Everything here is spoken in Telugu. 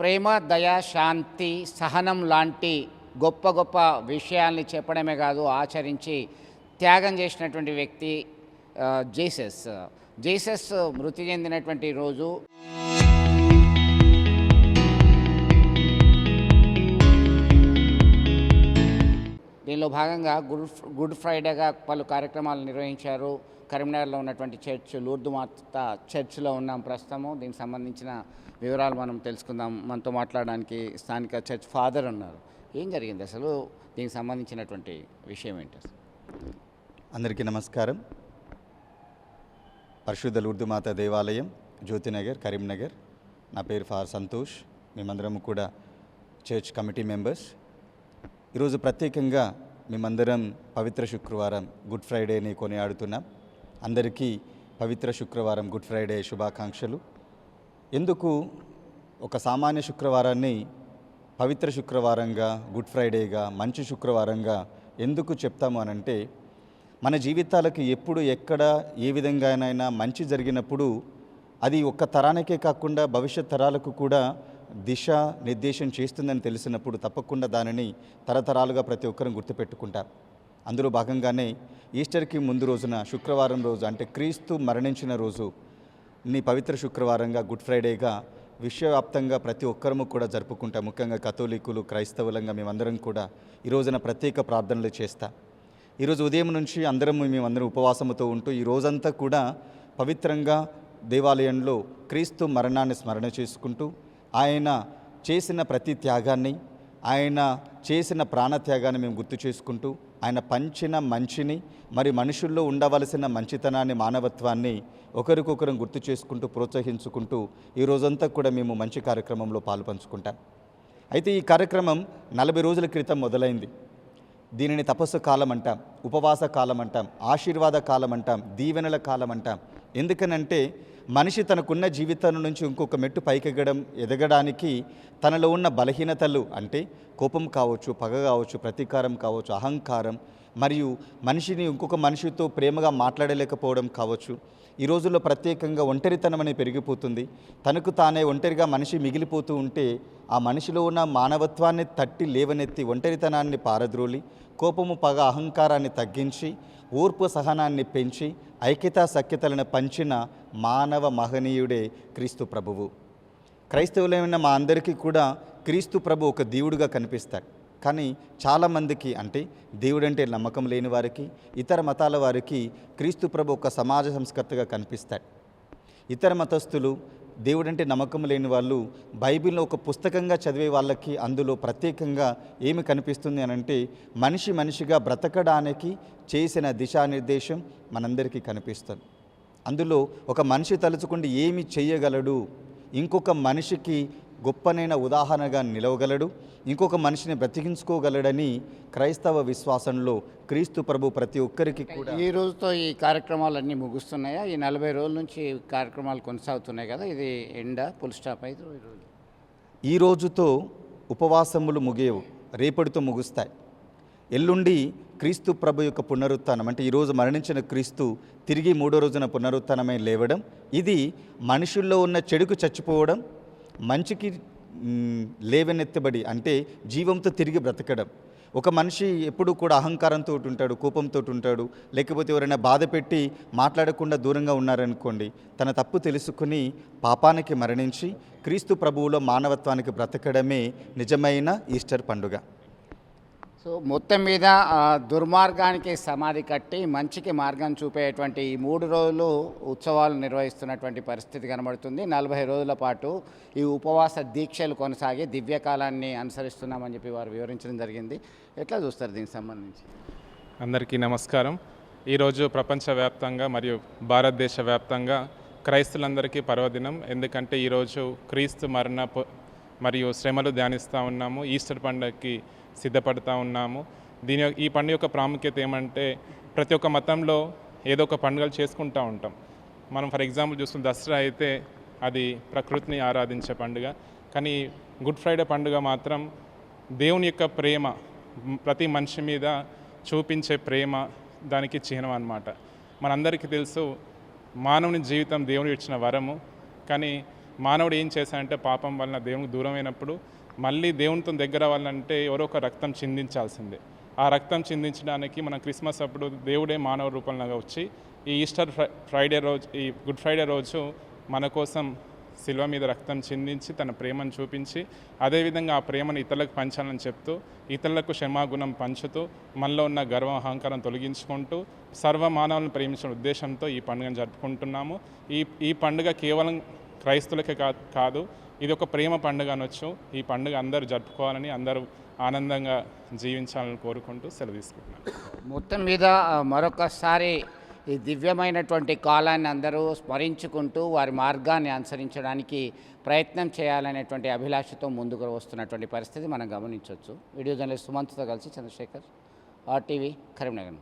ప్రేమ, దయ, శాంతి, సహనం లాంటి గొప్ప గొప్ప విషయాల్ని చెప్పడమే కాదు, ఆచరించి త్యాగం చేసినటువంటి వ్యక్తి జీసస్ మృతి చెందినటువంటి రోజు. దీనిలో భాగంగా గుడ్ ఫ్రైడేగా పలు కార్యక్రమాలు నిర్వహించారు. కరీంనగర్లో ఉన్నటువంటి లూర్దు మాత చర్చ్లో ఉన్నాం ప్రస్తుతము. దీనికి సంబంధించిన వివరాలు మనం తెలుసుకుందాం. మనతో మాట్లాడడానికి స్థానిక చర్చ్ ఫాదర్ ఉన్నారు. ఏం జరిగింది అసలు, దీనికి సంబంధించినటువంటి విషయం ఏంటి అసలు? అందరికీ నమస్కారం. పరిశుద్ధ లూర్దు మాత దేవాలయం, జ్యోతినగర్, కరీంనగర్. నా పేరు ఫాదర్ సంతోష్. మేమందరం కూడా చర్చ్ కమిటీ మెంబర్స్. ఈరోజు ప్రత్యేకంగా మేమందరం పవిత్ర శుక్రవారం గుడ్ ఫ్రైడేని కొనియాడుతున్నాం. అందరికీ పవిత్ర శుక్రవారం గుడ్ ఫ్రైడే శుభాకాంక్షలు. ఎందుకు ఒక సామాన్య శుక్రవారాన్ని పవిత్ర శుక్రవారంగా, గుడ్ ఫ్రైడేగా, మంచి శుక్రవారంగా ఎందుకు చెప్తాము అనంటే, మన జీవితాలకు ఎప్పుడు ఎక్కడ ఏ విధంగానైనా మంచి జరిగినప్పుడు అది ఒక్క తరానికే కాకుండా భవిష్యత్ తరాలకు కూడా దిశ నిర్దేశం చేస్తుందని తెలిసినప్పుడు తప్పకుండా దానిని తరతరాలుగా ప్రతి ఒక్కరూ గుర్తుపెట్టుకుంటారు. అందులో భాగంగానే ఈస్టర్కి ముందు రోజున శుక్రవారం రోజు, అంటే క్రీస్తు మరణించిన రోజు ని పవిత్ర శుక్రవారంగా, గుడ్ ఫ్రైడేగా విశ్వవ్యాప్తంగా ప్రతి ఒక్కరము కూడా జరుపుకుంటాం. ముఖ్యంగా కథోలికులు, క్రైస్తవులంగా మేమందరం కూడా ఈ రోజున ప్రత్యేక ప్రార్థనలు చేస్తాం. ఈరోజు ఉదయం నుంచి మేమందరం ఉపవాసముతో ఉంటూ ఈ రోజంతా కూడా పవిత్రంగా దేవాలయంలో క్రీస్తు మరణాన్ని స్మరణ చేసుకుంటూ, ఆయన చేసిన ప్రతి త్యాగాన్ని, ఆయన చేసిన ప్రాణత్యాగాన్ని మేము గుర్తు చేసుకుంటూ, ఆయన పంచిన మంచిని, మరి మనుషుల్లో ఉండవలసిన మంచితనాన్ని, మానవత్వాన్ని ఒకరికొకరు గుర్తు చేసుకుంటూ, ప్రోత్సహించుకుంటూ ఈ రోజంతా కూడా మేము మంచి కార్యక్రమంలో పాలుపంచుకుంటాం. అయితే ఈ కార్యక్రమం 40 రోజుల క్రితం మొదలైంది. దీనిని తపస్సు కాలం అంటాం, ఉపవాస కాలం అంటాం, ఆశీర్వాద కాలం అంటాం, దీవెనల కాలం అంటాం. ఎందుకనంటే మనిషి తనకున్న జీవితం నుంచి ఇంకొక మెట్టు ఎదగడానికి తనలో ఉన్న బలహీనతలు, అంటే కోపం కావచ్చు, పగ కావచ్చు, ప్రతీకారం కావచ్చు, అహంకారం, మరియు మనిషిని ఇంకొక మనిషితో ప్రేమగా మాట్లాడలేకపోవడం కావచ్చు. ఈ రోజుల్లో ప్రత్యేకంగా ఒంటరితనం అనేది పెరిగిపోతుంది. తనకు తానే ఒంటరిగా మనిషి మిగిలిపోతూ ఉంటే ఆ మనిషిలో ఉన్న మానవత్వాన్ని తట్టి లేవనెత్తి ఒంటరితనాన్ని పారద్రోలి, కోపము, పగ, అహంకారాన్ని తగ్గించి, ఓర్పు సహనాన్ని పెంచి, ఐక్యతా సఖ్యతలను పంచిన మానవ మహనీయుడే క్రీస్తు ప్రభువు. క్రైస్తవులైన మా అందరికీ కూడా క్రీస్తు ప్రభు ఒక దేవుడుగా కనిపిస్తాడు. కానీ చాలామందికి, అంటే దేవుడంటే నమ్మకం లేని వారికి, ఇతర మతాల వారికి క్రీస్తు ప్రభు ఒక సమాజ సంస్కర్తగా కనిపిస్తాడు. ఇతర మతస్థులు, దేవుడంటే నమ్మకం లేని వాళ్ళు బైబిల్లో ఒక పుస్తకంగా చదివే వాళ్ళకి అందులో ప్రత్యేకంగా ఏమి కనిపిస్తుంది అనంటే, మనిషిగా బ్రతకడానికి చేసిన దిశానిర్దేశం మనందరికీ కనిపిస్తుంది. అందులో ఒక మనిషి తలుచుకుంటే ఏమి చేయగలడు, ఇంకొక మనిషికి గొప్పనైన ఉదాహరణగా నిలవగలడు, ఇంకొక మనిషిని బ్రతికించుకోగలడని క్రైస్తవ విశ్వాసంలో క్రీస్తు ప్రభు ప్రతి ఒక్కరికి కూడా. ఈ రోజుతో ఈ కార్యక్రమాలన్నీ ముగుస్తున్నాయా? ఈ 40 రోజుల నుంచి కార్యక్రమాలు కొనసాగుతున్నాయి కదా, ఇది ఫుల్ స్టాప్ అయితే ఈ రోజుతో ఉపవాసములు ముగియవు, రేపటితో ముగుస్తాయి. ఎల్లుండి క్రీస్తు ప్రభు యొక్క పునరుత్థానం, అంటే ఈరోజు మరణించిన క్రీస్తు తిరిగి 3వ రోజున పునరుత్థానమై లేవడం, ఇది మనుషుల్లో ఉన్న చెడుకు చచ్చిపోవడం, మంచికి లేవనెత్తబడి, అంటే జీవంతో తిరిగి బ్రతకడం. ఒక మనిషి ఎప్పుడూ కూడా అహంకారంతో ఉంటాడు, కోపంతో ఉంటాడు, లేకపోతే ఎవరైనా బాధ పెట్టి మాట్లాడకుండా దూరంగా ఉన్నారనుకోండి, తన తప్పు తెలుసుకుని పాపానికి మరణించి క్రీస్తు ప్రభువులో మానవత్వానికి బ్రతకడమే నిజమైన ఈస్టర్ పండుగ. సో మొత్తం మీద దుర్మార్గానికి సమాధి కట్టి మంచికి మార్గం చూపేటువంటి ఈ 3 రోజులు ఉత్సవాలు నిర్వహిస్తున్నటువంటి పరిస్థితి కనబడుతుంది. 40 రోజుల పాటు ఈ ఉపవాస దీక్షలు కొనసాగి దివ్యకాలాన్ని అనుసరిస్తున్నామని చెప్పి వారు వివరించడం జరిగింది. ఎట్లా చూస్తారు దీనికి సంబంధించి? అందరికీ నమస్కారం. ఈరోజు ప్రపంచవ్యాప్తంగా మరియు భారతదేశ వ్యాప్తంగా క్రైస్తవులందరికీ పర్వదినం. ఎందుకంటే ఈరోజు క్రీస్తు మరణ మరియు శ్రమలు ధ్యానిస్తూ ఉన్నాము, ఈస్టర్ పండుగకి సిద్ధపడుతూ ఉన్నాము. ఈ పండుగ యొక్క ప్రాముఖ్యత ఏమంటే, ప్రతి ఒక్క మతంలో ఏదో ఒక పండుగలు చేసుకుంటూ ఉంటాం. మనం ఫర్ ఎగ్జాంపుల్ చూసుకున్న దసరా అయితే అది ప్రకృతిని ఆరాధించే పండుగ. కానీ గుడ్ ఫ్రైడే పండుగ మాత్రం దేవుని యొక్క ప్రేమ, ప్రతి మనిషి మీద చూపించే ప్రేమ, దానికి చిహ్నం అన్నమాట. మనందరికీ తెలుసు, మానవుని జీవితం దేవుని ఇచ్చిన వరము. కానీ మానవుడు ఏం చేశాడంటే పాపం వలన దేవునికి దూరమైనప్పుడు మళ్ళీ దేవునితో దగ్గర అవ్వాలంటే ఎవరో ఒక రక్తం చిందించాల్సిందే. ఆ రక్తం చిందించడానికి మనం క్రిస్మస్ అప్పుడు దేవుడే మానవ రూపంలో వచ్చి ఈ ఈస్టర్ ఫ్రైడే రోజు, ఈ గుడ్ ఫ్రైడే రోజు మన కోసం శిలువ మీద రక్తం చిందించి తన ప్రేమను చూపించి అదేవిధంగా ఆ ప్రేమను ఇతరులకు పంచాలని చెప్తూ ఇతరులకు క్షమాగుణం పంచుతూ మనలో ఉన్న గర్వం అహంకారం తొలగించుకుంటూ సర్వ మానవులను ప్రేమించిన ఉద్దేశంతో ఈ పండుగను జరుపుకుంటున్నాము. ఈ పండుగ కేవలం క్రైస్తవులకే కాదు, ఇది ఒక ప్రేమ పండుగ అనొచ్చు. ఈ పండుగ అందరూ జరుపుకోవాలని, అందరూ ఆనందంగా జీవించాలని కోరుకుంటూ సెలవు తీసుకుంటున్నాను. మొత్తం మీద మరొకసారి ఈ దివ్యమైనటువంటి కాలాన్ని అందరూ స్మరించుకుంటూ వారి మార్గాన్ని అనుసరించడానికి ప్రయత్నం చేయాలనేటువంటి అభిలాషతో ముందుకు వస్తున్నటువంటి పరిస్థితి మనం గమనించవచ్చు. వీడియో జర్నలిస్ట్ సుమంత్తో కలిసి చంద్రశేఖర్, RTV, కరీంనగర్.